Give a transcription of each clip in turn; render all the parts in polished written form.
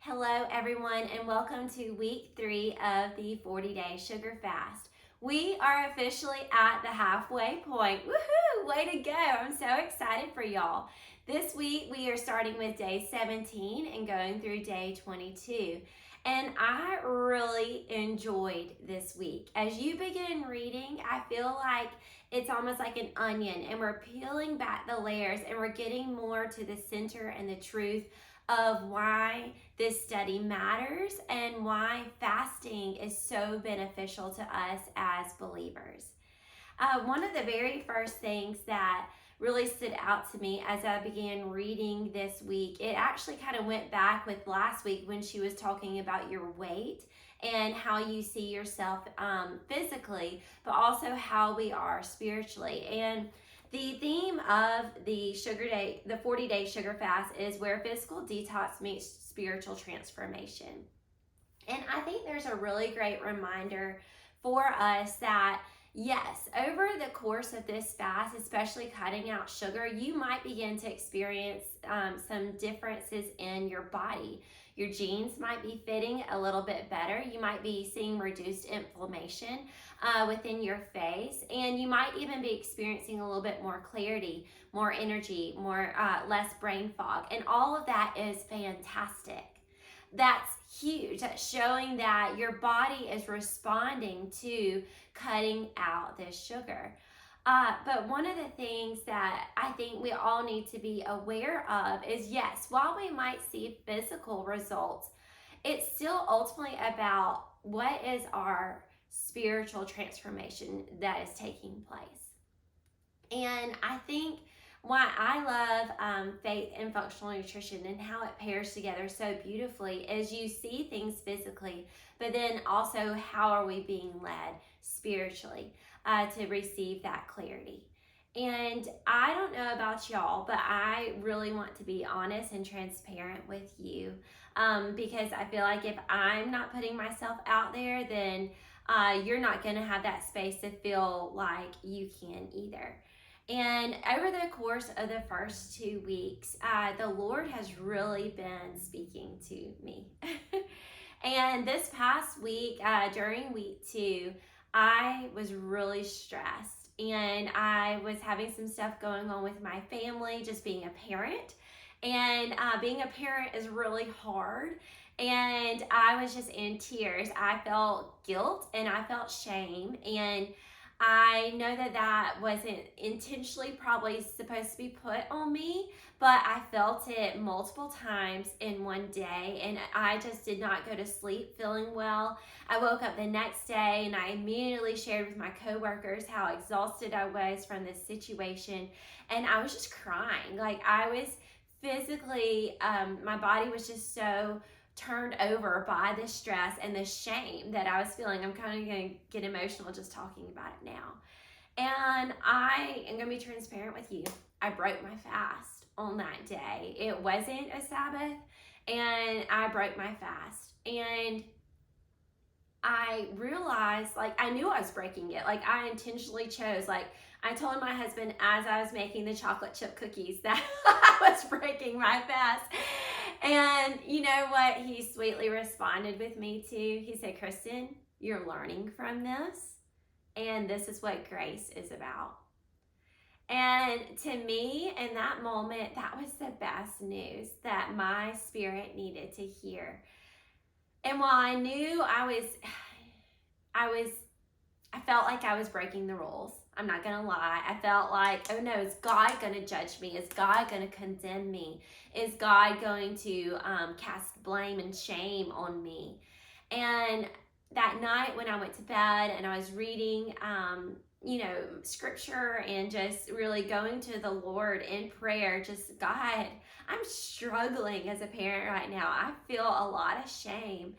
Hello, everyone, and welcome to week 3 of the 40-day sugar fast. We are officially at the halfway point. Woohoo! Way to go! I'm so excited for y'all. This week we are starting with day 17 and going through day 22. And I really enjoyed this week. As you begin reading, I feel like it's almost like an onion, and we're peeling back the layers and we're getting more to the center and the truth of why this study matters and why fasting is so beneficial to us as believers. One of the very first things that really stood out to me as I began reading this week, it actually kind of went back with last week when she was talking about your weight and how you see yourself physically, but also how we are spiritually. And the theme of the 40-day sugar fast is where physical detox meets spiritual transformation. And I think there's a really great reminder for us that yes, over the course of this fast, especially cutting out sugar, you might begin to experience some differences in your body. Your genes might be fitting a little bit better. You might be seeing reduced inflammation within your face, and you might even be experiencing a little bit more clarity, more energy, less brain fog, and all of that is fantastic. That's huge. That's showing that your body is responding to cutting out this sugar. But one of the things that I think we all need to be aware of is, yes, while we might see physical results, it's still ultimately about what is our spiritual transformation that is taking place. And I think why I love faith and functional nutrition and how it pairs together so beautifully is you see things physically, but then also how are we being led spiritually to receive that clarity. And I don't know about y'all, but I really want to be honest and transparent with you because I feel like if I'm not putting myself out there, then you're not going to have that space to feel like you can either. And over the course of the first 2 weeks, the Lord has really been speaking to me. And this past week, during week 2, I was really stressed. And I was having some stuff going on with my family, just being a parent. And being a parent is really hard. And I was just in tears. I felt guilt and I felt shame. And I know that wasn't intentionally probably supposed to be put on me, but I felt it multiple times in one day, and I just did not go to sleep feeling well. I woke up the next day and I immediately shared with my coworkers how exhausted I was from this situation, and I was just crying. Like I was physically, my body was just so turned over by the stress and the shame that I was feeling. I'm kind of going to get emotional just talking about it now. And I am going to be transparent with you. I broke my fast on that day. It wasn't a Sabbath, and I broke my fast. And I realized, like, I knew I was breaking it. Like, I intentionally chose, like, I told my husband as I was making the chocolate chip cookies that I was breaking my fast. And you know what he sweetly responded with me to? He said, Kristen, you're learning from this, and this is what grace is about. And to me, in that moment, that was the best news that my spirit needed to hear. And while I knew I felt like I was breaking the rules. I'm not going to lie. I felt like, oh no, is God going to judge me? Is God going to condemn me? Is God going to cast blame and shame on me? And that night when I went to bed and I was reading, scripture and just really going to the Lord in prayer, just God, I'm struggling as a parent right now. I feel a lot of shame.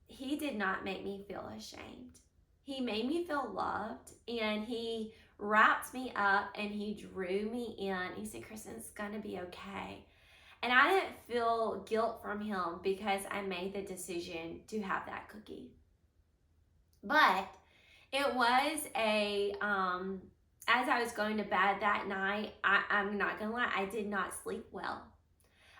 He did not make me feel ashamed. He made me feel loved, and he wrapped me up and he drew me in. He said, Kristen, it's going to be okay. And I didn't feel guilt from him because I made the decision to have that cookie. But it was as I was going to bed that night, I'm not going to lie, I did not sleep well.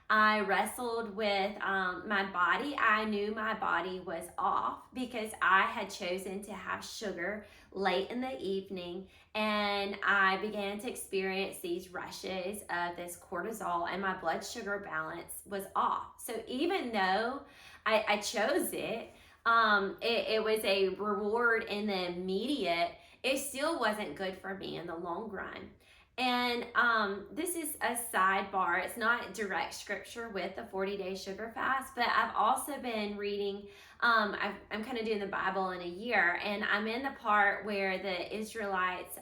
I wrestled with my body. I knew my body was off because I had chosen to have sugar late in the evening, and I began to experience these rushes of this cortisol, and my blood sugar balance was off. So even though I chose it, it was a reward in the immediate, it still wasn't good for me in the long run. And this is a sidebar. It's not direct scripture with the 40-day sugar fast, but I've also been reading. I'm kind of doing the Bible in a year, and I'm in the part where the Israelites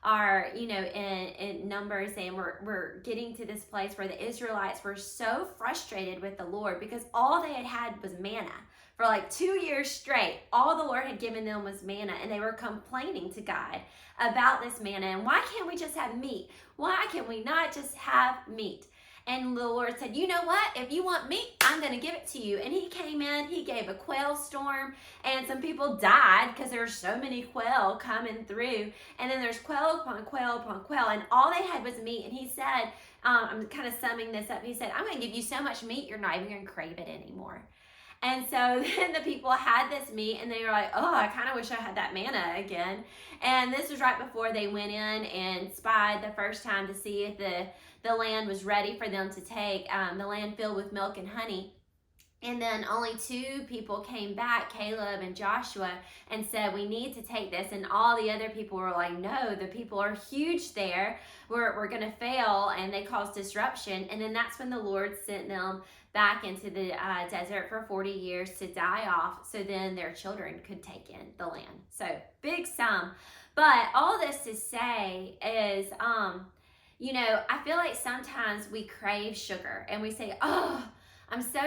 are, in Numbers, and we're getting to this place where the Israelites were so frustrated with the Lord because all they had was manna. For like 2 years straight, all the Lord had given them was manna, and they were complaining to God about this manna. And why can't we just have meat? Why can we not just have meat? And the Lord said, you know what? If you want meat, I'm going to give it to you. And he came in, he gave a quail storm, and some people died because there were so many quail coming through. And then there's quail upon quail upon quail, and all they had was meat. And he said, I'm kind of summing this up. He said, I'm going to give you so much meat, you're not even going to crave it anymore. And so then the people had this meat, and they were like, oh, I kind of wish I had that manna again. And this was right before they went in and spied the first time to see if the land was ready for them to take, the land filled with milk and honey. And then only 2 people came back, Caleb and Joshua, and said, we need to take this. And all the other people were like, no, the people are huge there. We're going to fail. And they caused disruption. And then that's when the Lord sent them back into the desert for 40 years to die off, so then their children could take in the land. So big sum. But all this to say is, I feel like sometimes we crave sugar and we say, oh, I'm so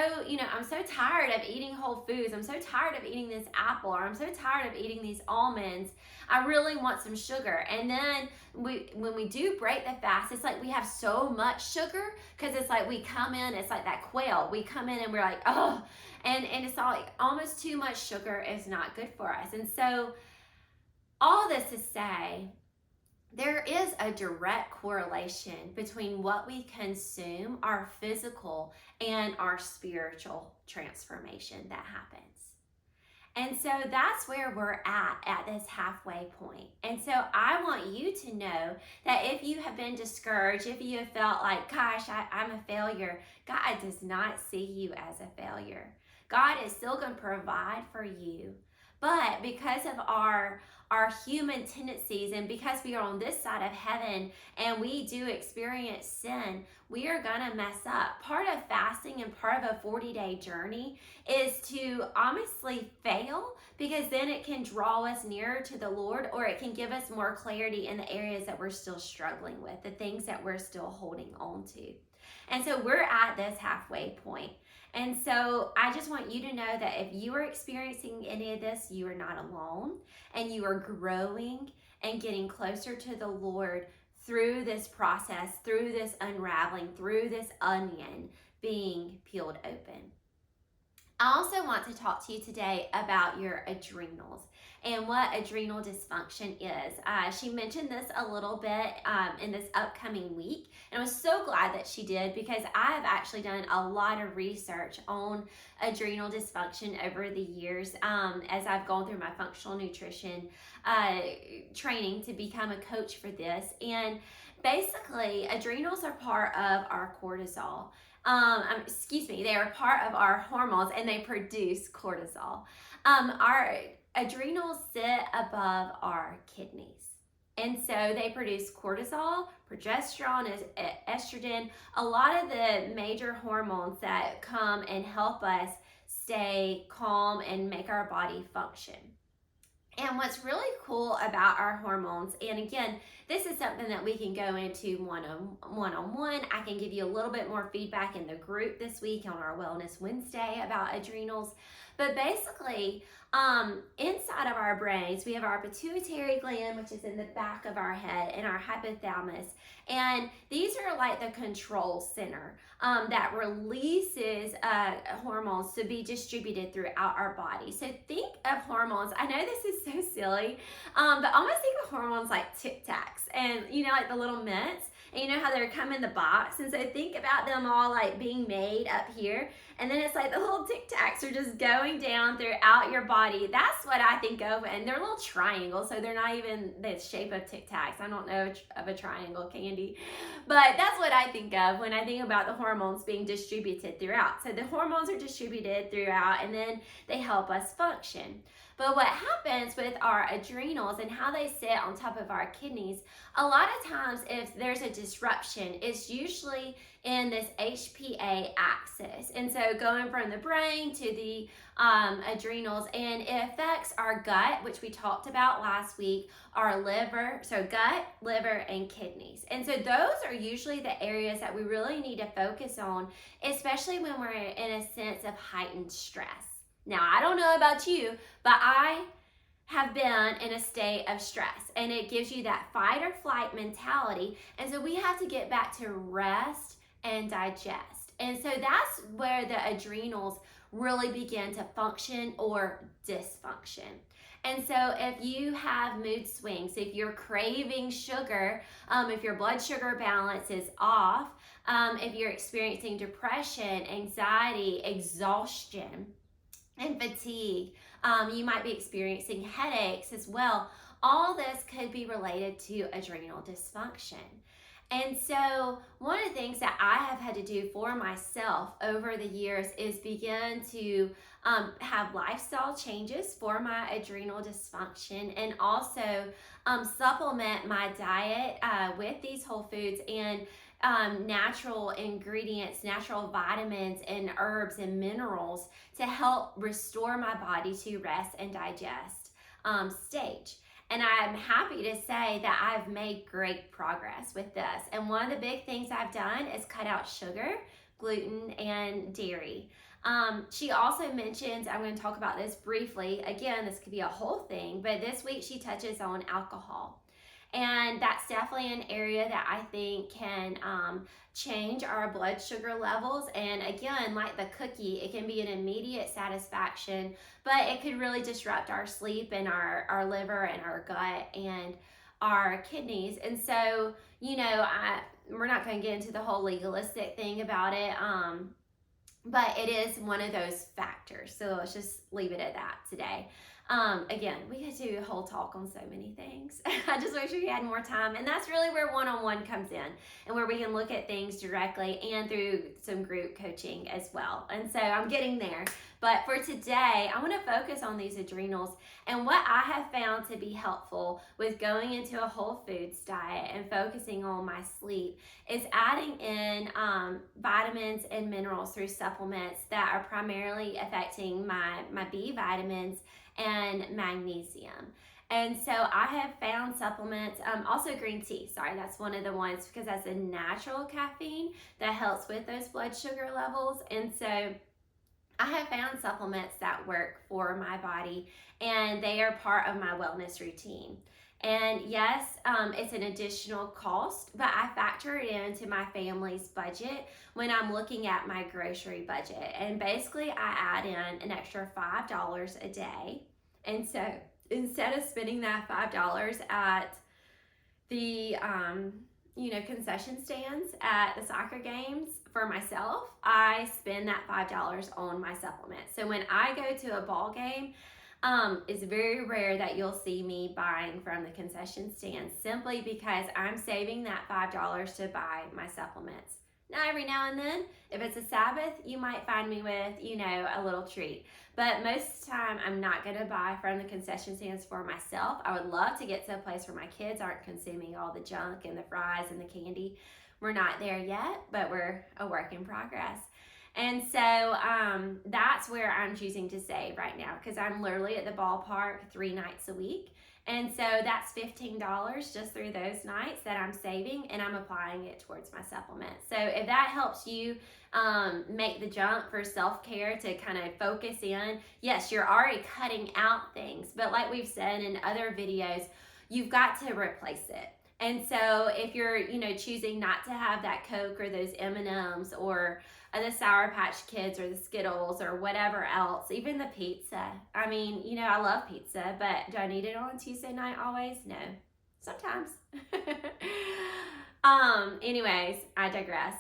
tired of eating whole foods. I'm so tired of eating this apple, or I'm so tired of eating these almonds. I really want some sugar. And then when we do break the fast, it's like we have so much sugar because it's like we come in, it's like that quail. We come in and we're like, oh, and it's all like almost too much sugar is not good for us. And so all this to say, there is a direct correlation between what we consume, our physical and our spiritual transformation that happens. And so that's where we're at this halfway point. And so I want you to know that if you have been discouraged, if you have felt like, gosh, I'm a failure, God does not see you as a failure. God is still going to provide for you. But because of our human tendencies, and because we are on this side of heaven and we do experience sin, we are going to mess up. Part of fasting and part of a 40-day journey is to honestly fail, because then it can draw us nearer to the Lord, or it can give us more clarity in the areas that we're still struggling with, the things that we're still holding on to. And so we're at this halfway point. And so I just want you to know that if you are experiencing any of this, you are not alone, and you are growing and getting closer to the Lord through this process, through this unraveling, through this onion being peeled open. I also want to talk to you today about your adrenals and what adrenal dysfunction is. She mentioned this a little bit in this upcoming week, and I was so glad that she did, because I have actually done a lot of research on adrenal dysfunction over the years as I've gone through my functional nutrition training to become a coach for this. And basically, adrenals are part of our cortisol. They are part of our hormones, and they produce cortisol. Our adrenals sit above our kidneys, and so they produce cortisol, progesterone, estrogen, a lot of the major hormones that come and help us stay calm and make our body function. And what's really cool about our hormones, and again, this is something that we can go into one-on-one. I can give you a little bit more feedback in the group this week on our Wellness Wednesday about adrenals. But basically, inside of our brains, we have our pituitary gland, which is in the back of our head, and our hypothalamus. And these are like the control center that releases hormones to be distributed throughout our body. So think of hormones. I know this is so silly, but almost think of hormones like Tic Tacs, and like the little mints. And you know how they come in the box? And so think about them all like being made up here. And then it's like the little Tic Tacs are just going down throughout your body. That's what I think of. And they're little triangles, so they're not even the shape of Tic Tacs. I don't know of a triangle candy. But that's what I think of when I think about the hormones being distributed throughout. So the hormones are distributed throughout, and then they help us function. But what happens with our adrenals and how they sit on top of our kidneys, a lot of times if there's a disruption, it's usually in this HPA axis. And so going from the brain to the adrenals, and it affects our gut, which we talked about last week, our liver, so gut, liver, and kidneys. And so those are usually the areas that we really need to focus on, especially when we're in a sense of heightened stress. Now, I don't know about you, but I have been in a state of stress, and it gives you that fight or flight mentality. And so we have to get back to rest and digest. And so that's where the adrenals really begin to function or dysfunction. And so if you have mood swings, if you're craving sugar, if your blood sugar balance is off, if you're experiencing depression, anxiety, exhaustion, and fatigue, you might be experiencing headaches as well. All this could be related to adrenal dysfunction. And so one of the things that I have had to do for myself over the years is begin to have lifestyle changes for my adrenal dysfunction, and also supplement my diet with these whole foods and natural ingredients, natural vitamins and herbs and minerals to help restore my body to rest and digest stage. And I'm happy to say that I've made great progress with this. And one of the big things I've done is cut out sugar, gluten, and dairy. She also mentions, I'm going to talk about this briefly. Again, this could be a whole thing, but this week she touches on alcohol. And that's definitely an area that I think can change our blood sugar levels. And again, like the cookie, it can be an immediate satisfaction, but it could really disrupt our sleep and our liver and our gut and our kidneys. And so, you know, we're not going to get into the whole legalistic thing about it, but it is one of those factors. So let's just leave it at that today. Again, we could do a whole talk on so many things. I just wish we had more time. And that's really where one-on-one comes in, and where we can look at things directly and through some group coaching as well. And so I'm getting there. But for today, I want to focus on these adrenals. And what I have found to be helpful with going into a whole foods diet and focusing on my sleep is adding in vitamins and minerals through supplements that are primarily affecting my B vitamins and magnesium. And so I have found supplements, also green tea, sorry, that's one of the ones, because that's a natural caffeine that helps with those blood sugar levels. And so I have found supplements that work for my body, and they are part of my wellness routine. And yes, it's an additional cost, but I factor it into my family's budget when I'm looking at my grocery budget. And basically I add in an extra $5 a day. And so instead of spending that $5 at the, concession stands at the soccer games for myself, I spend that $5 on my supplements. So when I go to a ball game, it's very rare that you'll see me buying from the concession stand, simply because I'm saving that $5 to buy my supplements. Now, every now and then, if it's a Sabbath, you might find me with, a little treat. But most of the time, I'm not going to buy from the concession stands for myself. I would love to get to a place where my kids aren't consuming all the junk and the fries and the candy. We're not there yet, but we're a work in progress. And so that's where I'm choosing to save right now, because I'm literally at the ballpark 3 nights a week. And so that's $15 just through those nights that I'm saving, and I'm applying it towards my supplements. So if that helps you make the jump for self-care to kind of focus in, yes, you're already cutting out things, but like we've said in other videos, you've got to replace it. And so if you're, choosing not to have that Coke or those M&Ms or the Sour Patch Kids or the Skittles or whatever else, even the pizza. I mean, I love pizza, but do I need it on Tuesday night always? No, sometimes. Anyways, I digress.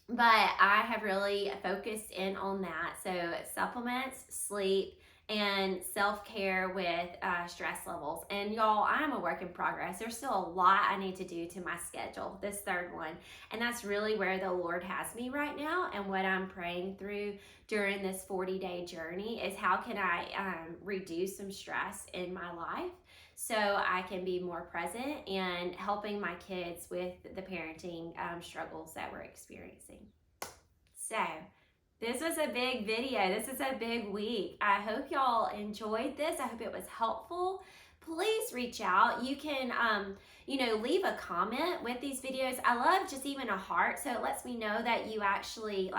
But I have really focused in on that. So supplements, sleep, and self-care with stress levels. And y'all, I'm a work in progress. There's still a lot I need to do to my schedule, this third one. And that's really where the Lord has me right now, and what I'm praying through during this 40-day journey is how can I reduce some stress in my life so I can be more present and helping my kids with the parenting struggles that we're experiencing. So, this was a big video. This is a big week. I hope y'all enjoyed this. I hope it was helpful. Please reach out. You can, leave a comment with these videos. I love just even a heart, so it lets me know that you actually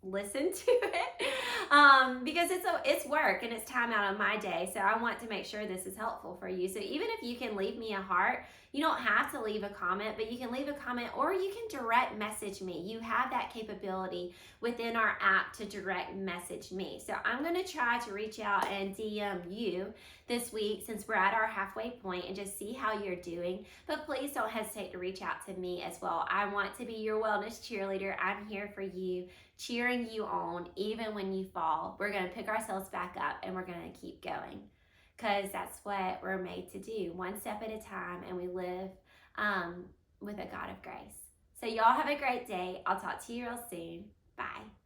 listen to it, because it's work and it's time out of my day, so I want to make sure this is helpful for you. So even if you can leave me a heart, you don't have to leave a comment, but you can leave a comment, or you can direct message me. You have that capability within our app to direct message me. So I'm going to try to reach out and DM you this week since we're at our halfway point and just see how you're doing. But please don't hesitate to reach out to me as well. I want to be your wellness cheerleader. I'm here for you, cheering you on even when you fall. We're going to pick ourselves back up and we're going to keep going, because that's what we're made to do, one step at a time, and we live with a God of grace. So y'all have a great day. I'll talk to you real soon. Bye.